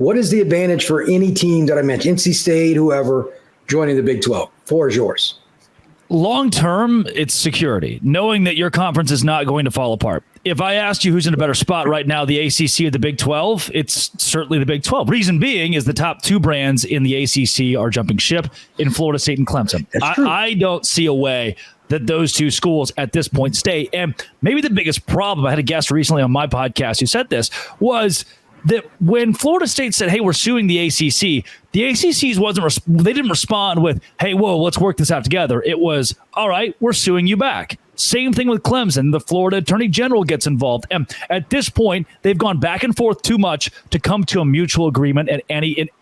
What is the advantage for any team that I mentioned, NC State, whoever, joining the Big 12? Floor is yours. Long term, it's security, knowing that your conference is not going to fall apart. If I asked you who's in a better spot right now, the ACC or the Big 12, it's certainly the Big 12. Reason being is the top two brands in the ACC are jumping ship in Florida State and Clemson. I don't see a way that those two schools at this point stay. And maybe the biggest problem, I had a guest recently on my podcast who said this, was that when Florida State said, hey, we're suing the ACCs they didn't respond with, hey, whoa, let's work this out together. It was, all right, we're suing you back. Same thing with Clemson. The Florida Attorney General gets involved. And at this point, they've gone back and forth too much to come to a mutual agreement in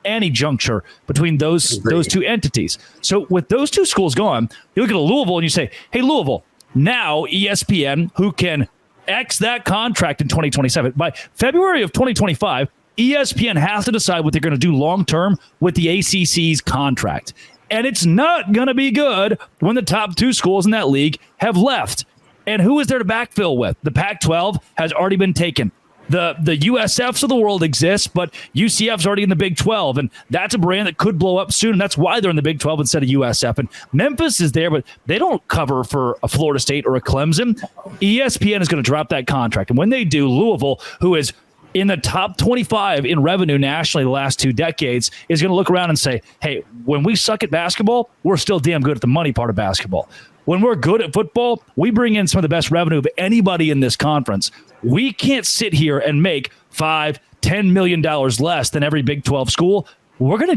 any juncture between those two entities. So with those two schools gone, you look at a Louisville and you say, hey, Louisville, now ESPN, who can X that contract in 2027. By February of 2025, ESPN has to decide what they're going to do long-term with the ACC's contract. And it's not going to be good when the top two schools in that league have left. And who is there to backfill with? The Pac-12 has already been taken. The USFs of the world exist, but UCF's already in the Big 12, and that's a brand that could blow up soon, and that's why they're in the Big 12 instead of USF. And Memphis is there, but they don't cover for a Florida State or a Clemson. ESPN is going to drop that contract, and when they do, Louisville, who is in the top 25 in revenue nationally the last 2 decades, is going to look around and say, hey, when we suck at basketball, we're still damn good at the money part of basketball. When we're good at football, we bring in some of the best revenue of anybody in this conference. We can't sit here and make $5-10 million less than every Big 12 school. We're gonna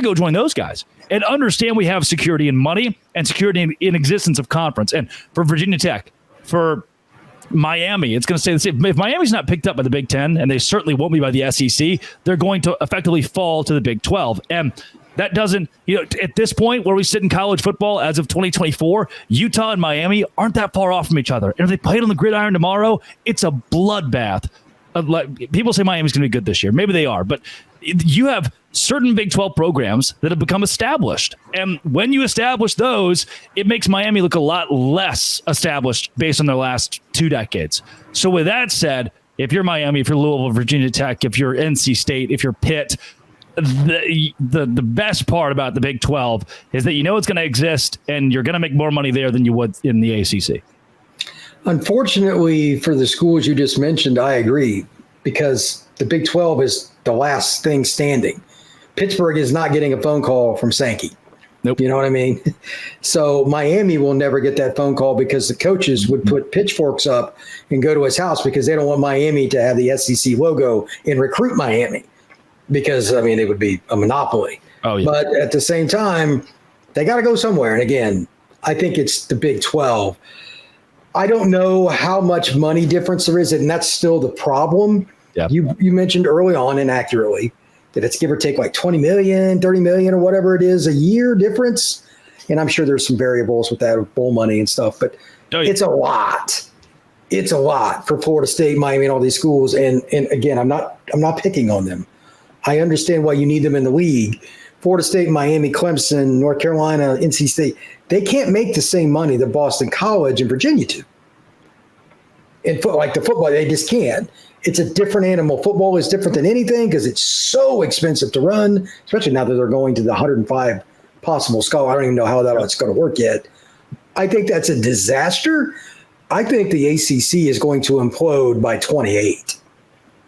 go join those guys and understand we have security in money and security in existence of conference. And for Virginia Tech, for Miami, it's going to stay the same. If Miami's not picked up by the Big 10, and they certainly won't be by the SEC, they're going to effectively fall to the Big 12. And that doesn't, at this point where we sit in college football as of 2024, Utah and Miami aren't that far off from each other. And if they played on the gridiron tomorrow, it's a bloodbath. People say Miami's going to be good this year. Maybe they are, but you have certain Big 12 programs that have become established. And when you establish those, it makes Miami look a lot less established based on their last 2 decades. So with that said, if you're Miami, if you're Louisville, Virginia Tech, if you're NC State, if you're Pitt, the best part about the Big 12 is that it's going to exist and you're going to make more money there than you would in the ACC. Unfortunately, for the schools you just mentioned, I agree, because the Big 12 is the last thing standing. Pittsburgh is not getting a phone call from Sankey. Nope. You know what I mean? So Miami will never get that phone call because the coaches would put pitchforks up and go to his house because they don't want Miami to have the SEC logo and recruit Miami. Because, it would be a monopoly. Oh, yeah. But at the same time, they got to go somewhere. And again, I think it's the Big 12. I don't know how much money difference there is, and that's still the problem. Yeah. You mentioned early on, inaccurately, that it's give or take like 20 million, 30 million, or whatever it is a year difference. And I'm sure there's some variables with that, with bowl money and stuff, but It's a lot. It's a lot for Florida State, Miami, and all these schools. And again, I'm not picking on them. I understand why you need them in the league. Florida State, Miami, Clemson, North Carolina, NC State, they can't make the same money that Boston College and Virginia do. In the football, they just can't. It's a different animal. Football is different than anything because it's so expensive to run, especially now that they're going to the 105 possible scholar. I don't even know how that's going to work yet. I think that's a disaster. I think the ACC is going to implode by 28.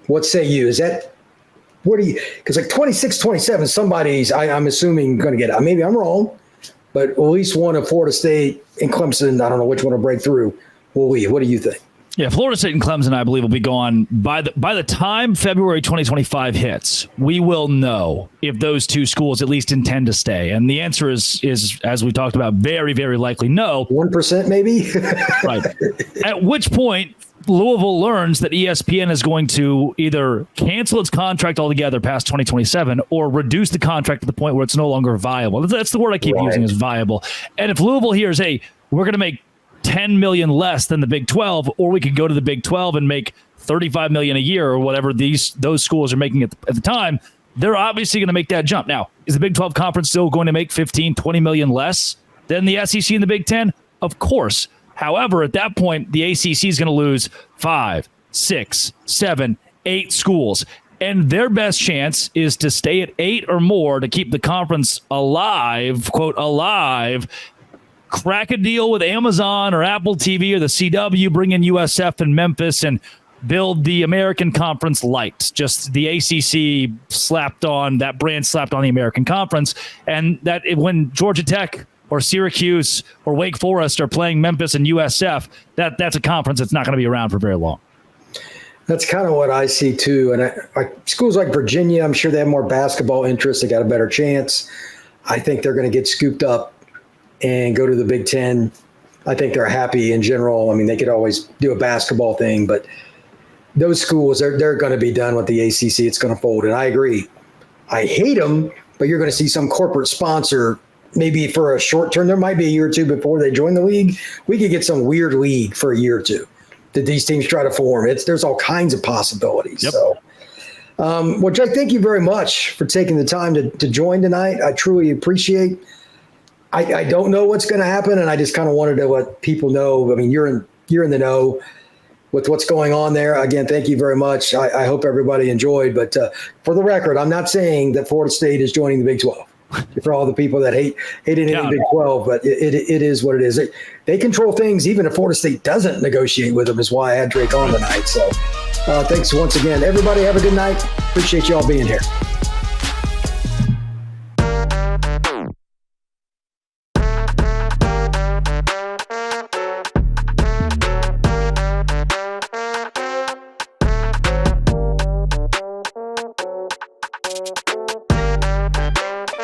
What say you? Is that – what do you – because 26, 27, somebody's, I'm assuming, going to get it. Maybe I'm wrong, but at least one of Florida State and Clemson, I don't know which one will break through, will we? What do you think? Yeah, Florida State and Clemson, I believe, will be gone by the time February 2025 hits. We will know if those two schools at least intend to stay, and the answer is as we talked about, very, very likely no. 1% maybe. Right. At which point, Louisville learns that ESPN is going to either cancel its contract altogether past 2027 or reduce the contract to the point where it's no longer viable. That's the word I keep using, is viable. And if Louisville hears, hey, we're going to make $10 million less than the Big 12, or we could go to the Big 12 and make $35 million a year, or whatever those schools are making at the time, they're obviously going to make that jump. Now, is the Big 12 conference still going to make $15-20 million less than the SEC and the Big 10? Of course. However, at that point, the ACC is going to lose 5, 6, 7, 8 schools. And their best chance is to stay at 8 or more to keep the conference alive, quote, alive. Crack a deal with Amazon or Apple TV or the CW, bring in USF and Memphis and build the American Conference light. Just the ACC slapped on, that brand slapped on the American Conference. And that when Georgia Tech or Syracuse or Wake Forest are playing Memphis and USF, that's a conference that's not going to be around for very long. That's kind of what I see too. And schools like Virginia, I'm sure they have more basketball interest. They got a better chance. I think they're going to get scooped up and go to the Big Ten. I think they're happy in general. I mean, they could always do a basketball thing, but those schools, they're going to be done with the ACC. It's going to fold. And I agree. I hate them, but you're going to see some corporate sponsor maybe for a short term. There might be a year or two before they join the league. We could get some weird league for a year or two that these teams try to form. There's all kinds of possibilities. Yep. So, well, Jake, thank you very much for taking the time to join tonight. I truly appreciate. I don't know what's going to happen, and I just kind of wanted to let people know. I mean, you're in the know with what's going on there. Again, thank you very much. I hope everybody enjoyed. But for the record, I'm not saying that Florida State is joining the Big 12. For all the people that hate anything in the Big 12, but it is what it is. They control things, even if Florida State doesn't negotiate with them, is why I had Drake on tonight. So thanks once again. Everybody have a good night. Appreciate you all being here.